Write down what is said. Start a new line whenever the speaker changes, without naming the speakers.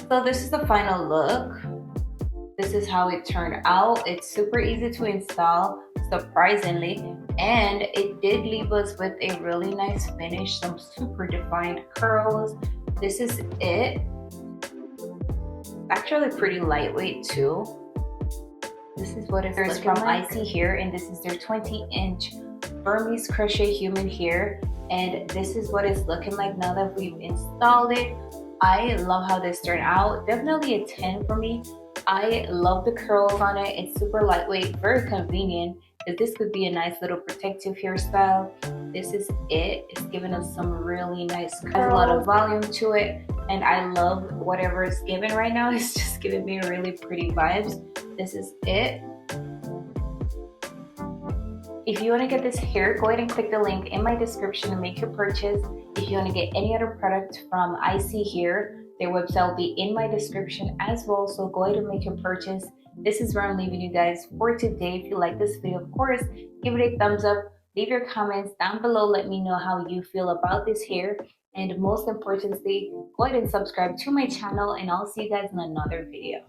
So this is the final look. This is how it turned out. It's super easy to install, surprisingly, and it did leave us with a really nice finish, some super defined curls. This is it. Actually pretty lightweight too. This is what it's from ISEE Hair, and this is their 20-inch Burmese crochet human hair, and this is what it's looking like now that we've installed it. I love how this turned out. Definitely a 10 for me. I love the curls on it. It's super lightweight, very convenient. This could be a nice little protective hairstyle. This is it. It's giving us some really nice curls, has a lot of volume to it, and I love whatever it's giving right now. It's just giving me really pretty vibes. This is it. If you want to get this hair, go ahead and click the link in my description and make your purchase. If you want to get any other product from ISEE Hair, their website will be in my description as well, so go ahead and make your purchase. This is where I'm leaving you guys for today. If you like this video, of course, give it a thumbs up. Leave your comments down below. Let me know how you feel about this hair. And most importantly, go ahead and subscribe to my channel, and I'll see you guys in another video.